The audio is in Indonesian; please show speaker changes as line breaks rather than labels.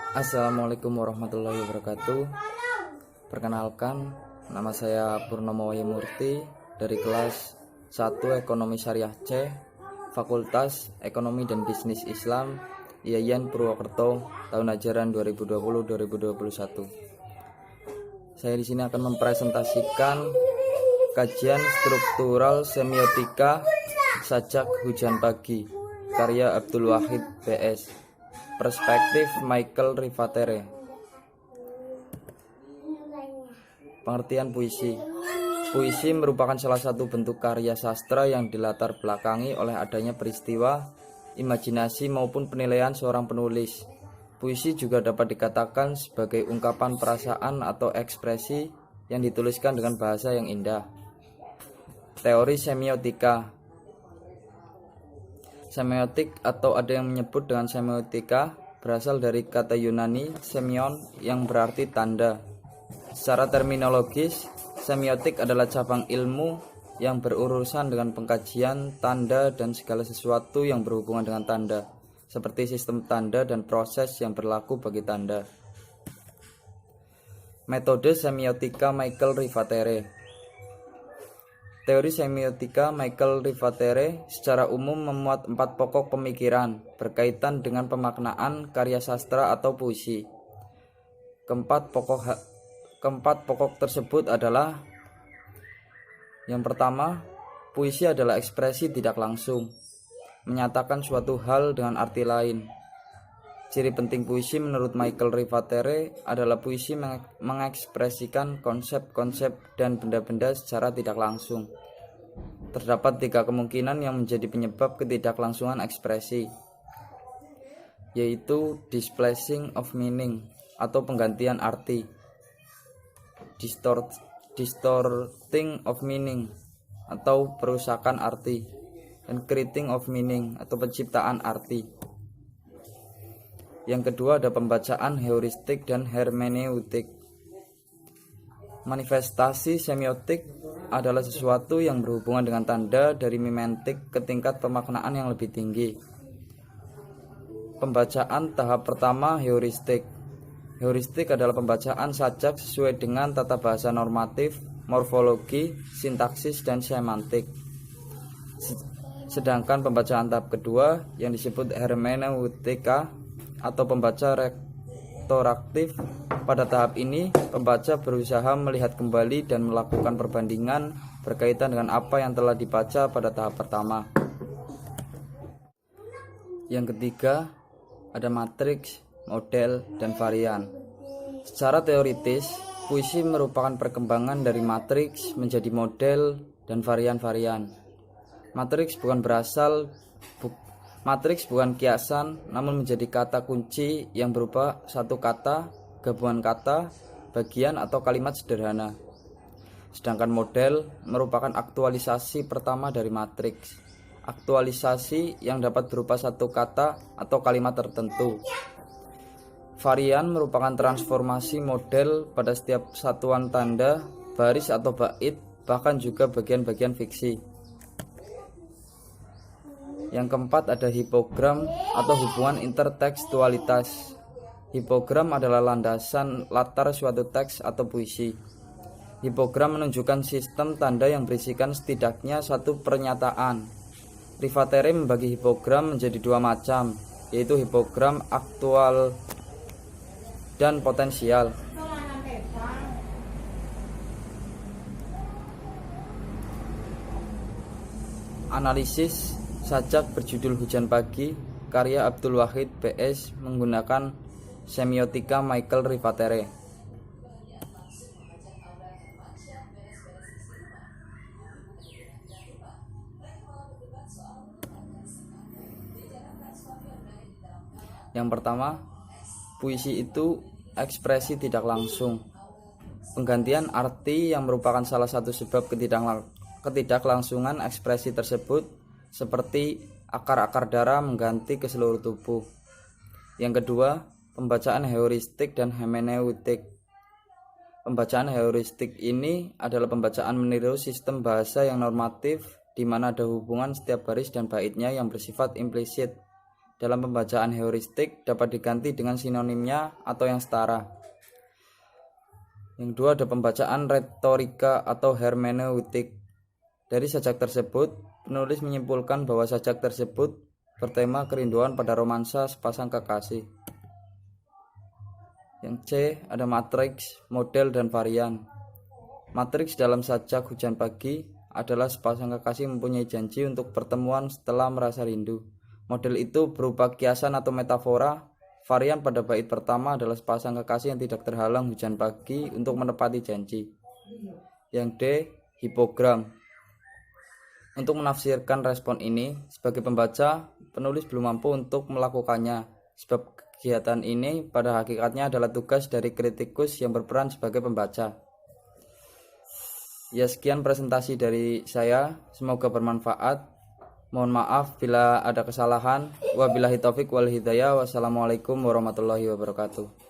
Assalamualaikum warahmatullahi wabarakatuh. Perkenalkan, nama saya Purnomo Wahyumurti dari kelas 1 Ekonomi Syariah C, Fakultas Ekonomi dan Bisnis Islam, IAIN Purwokerto, tahun ajaran 2020-2021. Saya di sini akan mempresentasikan kajian struktural semiotika Sajak Hujan Pagi, karya Abdul Wahid PS. Perspektif Michael Rivatere. Pengertian puisi. Puisi merupakan salah satu bentuk karya sastra yang dilatar belakangi oleh adanya peristiwa, imajinasi maupun penilaian seorang penulis. Puisi juga dapat dikatakan sebagai ungkapan perasaan atau ekspresi yang dituliskan dengan bahasa yang indah. Teori semiotika. Semiotik atau ada yang menyebut dengan semiotika berasal dari kata Yunani semion yang berarti tanda. Secara terminologis, semiotik adalah cabang ilmu yang berurusan dengan pengkajian tanda dan segala sesuatu yang berhubungan dengan tanda, seperti sistem tanda dan proses yang berlaku bagi tanda. Metode semiotika Michael Rivatere. Teori semiotika Michael Rivatere secara umum memuat 4 pokok pemikiran berkaitan dengan pemaknaan karya sastra atau puisi. Keempat pokok tersebut adalah: yang pertama, puisi adalah ekspresi tidak langsung, menyatakan suatu hal dengan arti lain. Ciri penting puisi menurut Michael Rivatere adalah puisi mengekspresikan konsep-konsep dan benda-benda secara tidak langsung. Terdapat 3 kemungkinan yang menjadi penyebab ketidaklangsungan ekspresi, yaitu displacing of meaning atau penggantian arti, distorting of meaning atau perusakan arti, dan creating of meaning atau penciptaan arti. Yang kedua ada pembacaan heuristik dan hermeneutik. Manifestasi semiotik adalah sesuatu yang berhubungan dengan tanda dari mimetik ke tingkat pemaknaan yang lebih tinggi. Pembacaan tahap pertama heuristik. Heuristik adalah pembacaan sajak sesuai dengan tata bahasa normatif, morfologi, sintaksis, dan semantik. Sedangkan pembacaan tahap kedua yang disebut hermeneutika atau pembaca retroaktif. Pada tahap ini, pembaca berusaha melihat kembali dan melakukan perbandingan berkaitan dengan apa yang telah dibaca pada tahap pertama. Yang ketiga, ada matriks, model, dan varian. Secara teoritis, puisi merupakan perkembangan dari matriks menjadi model dan varian-varian. Matriks bukan kiasan, namun menjadi kata kunci yang berupa satu kata, gabungan kata, bagian atau kalimat sederhana. Sedangkan model merupakan aktualisasi pertama dari matriks. Aktualisasi yang dapat berupa satu kata atau kalimat tertentu. Varian merupakan transformasi model pada setiap satuan tanda, baris atau bait, bahkan juga bagian-bagian fiksi. Yang keempat ada hipogram atau hubungan intertekstualitas. Hipogram adalah landasan latar suatu teks atau puisi. Hipogram menunjukkan sistem tanda yang berisikan setidaknya satu pernyataan. Rivatere membagi hipogram menjadi 2 macam, yaitu hipogram aktual dan potensial. Analisis sajak berjudul Hujan Pagi, karya Abdul Wahid PS menggunakan semiotika Michael Rivatere. Yang pertama, puisi itu ekspresi tidak langsung. Penggantian arti yang merupakan salah satu sebab ketidaklangsungan ekspresi tersebut, seperti akar-akar darah mengganti ke seluruh tubuh. Yang kedua, pembacaan heuristik dan hermeneutik. Pembacaan heuristik ini adalah pembacaan meniru sistem bahasa yang normatif, di mana ada hubungan setiap baris dan baitnya yang bersifat implisit. dalam pembacaan heuristik dapat diganti dengan sinonimnya atau yang setara. Yang kedua ada pembacaan retorika atau hermeneutik. Dari sajak tersebut, penulis menyimpulkan bahwa sajak tersebut bertema kerinduan pada romansa sepasang kekasih. Yang C ada matriks, model, dan varian. Matriks dalam sajak Hujan Pagi adalah sepasang kekasih mempunyai janji untuk pertemuan setelah merasa rindu. Model itu berupa kiasan atau metafora. Varian pada bait pertama adalah sepasang kekasih yang tidak terhalang hujan pagi untuk menepati janji. Yang D hipogram. Untuk menafsirkan respon ini, sebagai pembaca, penulis belum mampu untuk melakukannya, sebab kegiatan ini pada hakikatnya adalah tugas dari kritikus yang berperan sebagai pembaca. Ya, sekian presentasi dari saya, semoga bermanfaat. Mohon maaf bila ada kesalahan. Wabillahi taufik wal hidayah. Wassalamualaikum warahmatullahi wabarakatuh.